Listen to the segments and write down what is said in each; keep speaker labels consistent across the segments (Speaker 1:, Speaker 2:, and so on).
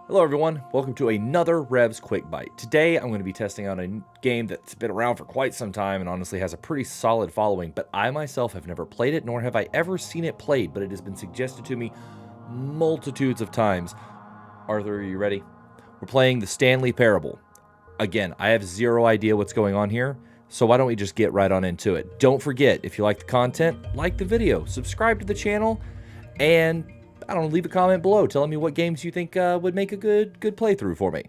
Speaker 1: Hello everyone, welcome to another Revs Quick Bite. Today I'm going to be testing out a game that's been around for quite some time and honestly has a pretty solid following, but I myself have never played it, nor have I ever seen it played, but it has been suggested to me multitudes of times. Arthur, are you ready? We're playing the Stanley Parable. Again, I have zero idea what's going on here, so why don't we just get right on into it. Don't forget, if you like the content, like the video, subscribe to the channel, and I don't know, leave a comment below telling me what games you think would make a good playthrough for me.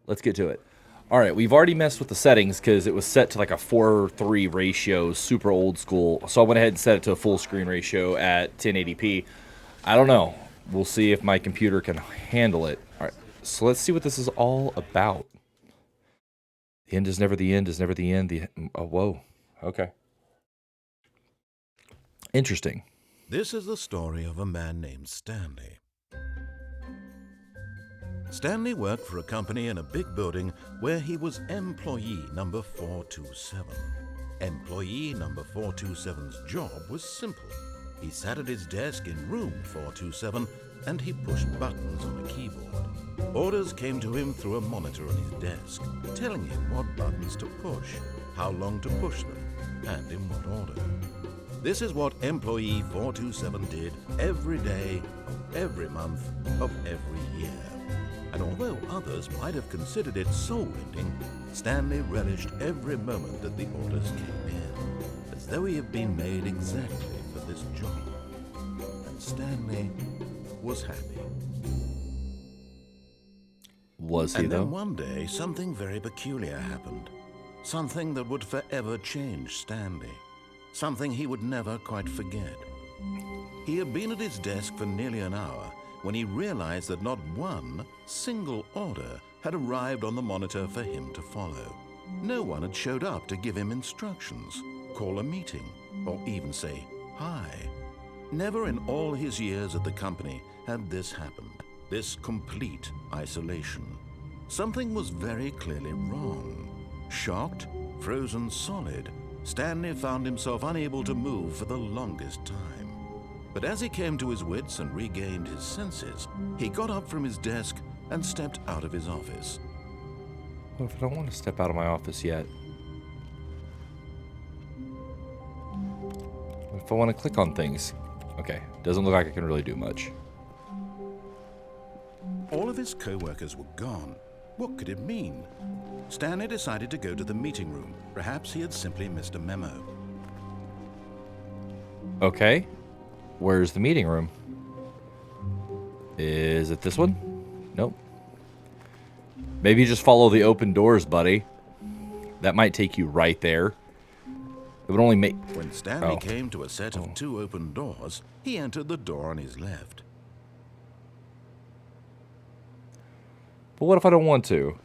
Speaker 1: Let's get to it. All right, we've already messed with the settings because it was set to like a 4:3 ratio, super old school. So I went ahead and set it to a full screen ratio at 1080p. I don't know. We'll see if my computer can handle it. All right, so let's see what this is all about. The end is never the end is never the end. Oh, whoa. Okay. Interesting.
Speaker 2: This is the story of a man named Stanley. Stanley worked for a company in a big building where he was employee number 427. Employee number 427's job was simple. He sat at his desk in room 427 and he pushed buttons on a keyboard. Orders came to him through a monitor on his desk, telling him what buttons to push, how long to push them, and in what order. This is what employee 427 did every day, of every month, of every year. And although others might have considered it soul-rending, Stanley relished every moment that the orders came in, as though he had been made exactly for this job. And Stanley was happy.
Speaker 1: Was he, though?
Speaker 2: And then one day, something very peculiar happened. Something that would forever change Stanley. Something he would never quite forget. He had been at his desk for nearly an hour when he realized that not one single order had arrived on the monitor for him to follow. No one had showed up to give him instructions, call a meeting, or even say hi. Never in all his years at the company had this happened, this complete isolation. Something was very clearly wrong. Shocked, frozen solid, Stanley found himself unable to move for the longest time. But as he came to his wits and regained his senses, he got up from his desk and stepped out of his office.
Speaker 1: What if I don't want to step out of my office yet? What if I want to click on things? Okay, doesn't look like I can really do much.
Speaker 2: All of his co-workers were gone. What could it mean? Stanley decided to go to the meeting room. Perhaps he had simply missed a memo.
Speaker 1: Okay, where's the meeting room? Is it this one? Nope. Maybe just follow the open doors, buddy. That might take you right there. It would only make...
Speaker 2: When Stanley came to a set of two open doors, he entered the door on his left.
Speaker 1: But what if I don't want to?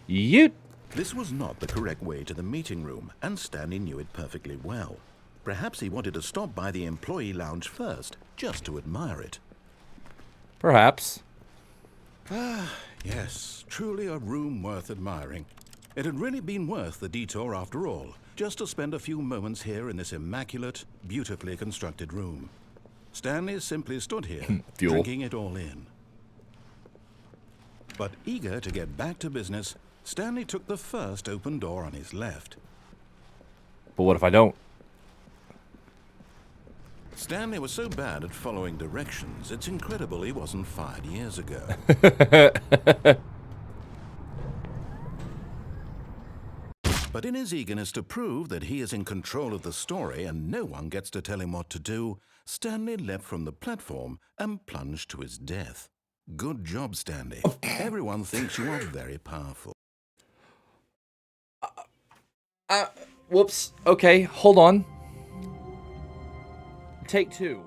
Speaker 2: This was not the correct way to the meeting room, and Stanley knew it perfectly well. Perhaps he wanted to stop by the employee lounge first, just to admire it.
Speaker 1: Perhaps.
Speaker 2: Ah, yes, truly a room worth admiring. It had really been worth the detour after all, just to spend a few moments here in this immaculate, beautifully constructed room. Stanley simply stood here, drinking it all in. But eager to get back to business, Stanley took the first open door on his left.
Speaker 1: But what if I don't?
Speaker 2: Stanley was so bad at following directions, it's incredible he wasn't fired years ago. But in his eagerness to prove that he is in control of the story and no one gets to tell him what to do, Stanley leapt from the platform and plunged to his death. Good job, Stanley. Everyone thinks you are very powerful.
Speaker 1: Whoops. Okay, hold on. Take two.